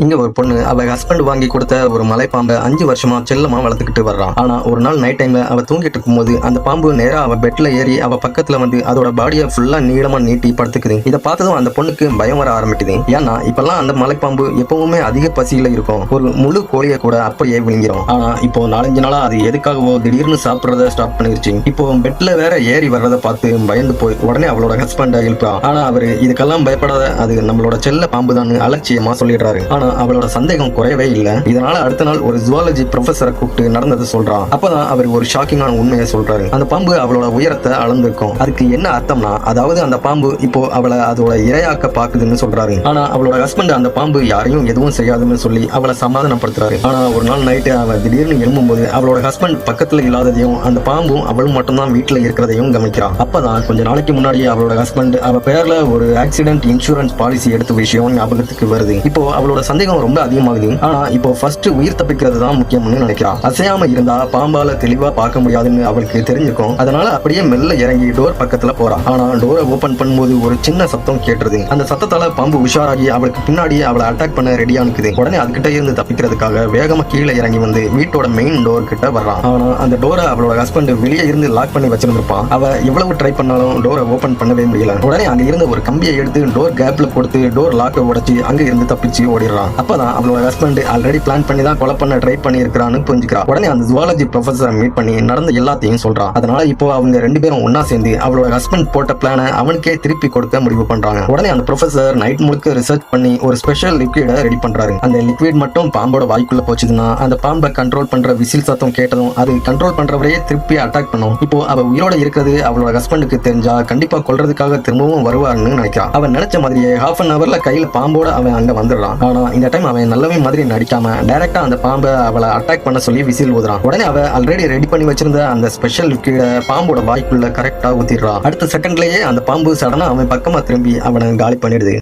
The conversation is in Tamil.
இங்க ஒரு பொண்ணு அவ ஹஸ்பண்ட் வாங்கி கொடுத்த ஒரு மலைப்பாம்பை 5 வருஷமா செல்லமா வளர்த்துக்கிட்டு வர்றான். ஆனா ஒரு நாள் நைட் டைம்ல அவ தூங்கிட்டு இருக்கும்போது அந்த பாம்பு நேரா அவ பெட்ல ஏறி அவ பக்கத்துல வந்து அதோட பாடியை ஃபுல்லா நீளமா நீட்டி படுத்துக்குது. இதை பார்த்ததும் அந்த பொண்ணுக்கு பயம் வர ஆரம்பிக்குது. ஏன்னா இப்பெல்லாம் அந்த மலைப்பாம்பு எப்பவுமே அதிக பசியில இருக்கும். ஒரு முழு கோழியை கூட அப்படியே விழுங்கிரும். ஆனா இப்போ 4-5 நாளா அது எதுக்காகவோ திடீர்னு சாப்பிடுறத ஸ்டாப் பண்ணிருச்சு. இப்போ பெட்ல வேற ஏறி வர்றதை பார்த்து பயந்து போய் உடனே அவளோட ஹஸ்பண்ட எழுப்புறான். ஆனா அவரு இதுக்கெல்லாம் பயப்படாத, அது நம்மளோட செல்ல பாம்பு தான் அலட்சியமா சொல்லிடுறாரு. ஆனா அவளோட சந்தேகம் குறையவே இல்லை. இதனால அடுத்த நாள் ஒரு ஜுவாலஜி ப்ரொஃபஸரை கூப்பிட்டு நடந்தது சொல்றான். அப்பதான் அவர் ஒரு ஷாக்கிங்கான உண்மையை சொல்றாரு. அந்த பாம்பு அவளோட உயரத்தை அளந்திருக்கும். அதுக்கு என்ன அர்த்தம்னா, அதாவது அந்த பாம்பு இப்போ அவளை அதோட இரையாக்க பாக்குதுன்னு சொல்றாரு. ஆனா அவளோட ஹஸ்பண்ட் அந்த பாம்பு யாரையும் எதுவும் செய்யாதுன்னு சொல்லி அவளை சமாதானப்படுத்துறாரு. ஆனா ஒரு நாள் நைட்டு அவ திடீர்னு எழும்பும்போது அவளோட ஹஸ்பண்ட் பக்கத்துல இல்லாததையும் அந்த பாம்பும் அவளும் மட்டும்தான் வீட்டுல இருக்கிறதையும் கவனிக்கிறான். அப்பதான் கொஞ்ச நாளைக்கு முன்னாடி அவளோட ஹஸ்பண்ட் அவ பேர்ல ஒரு ஆக்சிடென்ட் இன்சூரன்ஸ் பாலிசி எடுத்த விஷயம் ஞாபகத்துக்கு வருது. இப்போ அவளோட சந்தேகம் ரொம்ப அதிகமாகுது. ஆனா இப்போ ஃபர்ஸ்ட் உயிர் தப்பிக்கிறது தான் முக்கியம்னு நினைக்கிறா. அசையாம இருந்தா பாம்பால தெளிவா பார்க்க முடியாதுன்னு அவளுக்கு தெரிஞ்சிருக்கும். அதனால அப்படியே மெல்ல இறங்கி டோர் பக்கத்துல போறா. ஆனா டோரை ஓபன் பண்ணும்போது ஒரு சின்ன சத்தம் கேட்டுருது. அந்த சத்தத்தால பாம்பு உஷாராகி அவளுக்கு பின்னாடி அவளை அட்டாக் பண்ண ரெடியா நிக்குது. உடனே அதுகிட்ட இருந்து தப்பிக்கிறதுக்காக வேகமா கீழே இறங்கி வந்து வீட்டோட மெயின் டோர் கிட்ட வர்றான். ஆனா அந்த டோரை அவளோட ஹஸ்பண்ட் வெளியே இருந்து லாக் பண்ணி வச்சிருந்திருப்பான். அவ எவ்வளவு ட்ரை பண்ணாலும் டோரை ஓபன் பண்ணவே முடியல. உடனே அங்க இருந்து ஒரு கம்பியை எடுத்து டோர் கேப்ல கொடுத்து டோர் லாக்கை உடைச்சு அங்க இருந்து தப்பிச்சு ஓடிடுறான். அப்பதான் அவளோட ஹஸ்பண்ட் ஆல்ரெடி பிளான் பண்ணி தான் கொலை பண்ண ட்ரை பண்ணி இருக்கிறான்னு புரிஞ்சுக்கிறா. உடனே அந்த ஜுவாலஜி ப்ரொஃபஸரை மீட் பண்ணி நடந்த எல்லாத்தையும் சொல்றான். அதனால இப்போ அவங்க 2 பேரும் ஒன்னா சேர்ந்து அவளோட ஹஸ்பண்ட் போட்ட பிளானை அவனுக்கே திருப்பி கொடுக்க முடிவு பண்றாங்க. உடனே அந்த ப்ரொஃபஸர் நைட் முழுக்க ரிசர்ச் பண்ணி ஒரு ஸ்பெஷல் லிக்விட ரெடி பண்றாரு. அந்த லிக்விட் மட்டும் பாம்போட வாய்க்குள்ள போச்சுன்னா அந்த பாம்பை கண்ட்ரோல் பண்ற விசில் சத்தம் கேட்டதும் அது கண்ட்ரோல் பண்றவரையே திருப்பி அட்டாக் பண்ணும். இப்போ அவ உயிரோட இருக்கிறது அவளோட ஹஸ்பண்டுக்கு தெரிஞ்சா கண்டிப்பா கொல்றதுக்காக திரும்பவும் வருவாருன்னு நினைக்கிறான். அவன் நினைச்ச மாதிரியே ஹாஃப் அன் அவர்ல கையில பாம்போட அவன் அங்க வந்துடுறான். ஆனா இந்த டைம் அவன் நல்லவே மாதிரி நடிக்காம டைரக்டா அந்த பாம்பை அவளை அட்டாக் பண்ண சொல்லி விசில் ஊதுறான். உடனே அவ ஆல்ரெடி ரெடி பண்ணி வச்சிருந்த அந்த ஸ்பெஷல் லிக்விட பாம்போட வாய்க்குள்ள கரெக்டா ஊத்திடுறான். அடுத்த செகண்ட்லயே அந்த பாம்பு சடனா அவன் பக்கமா திரும்பி அவனை காலி பண்ணிடுது.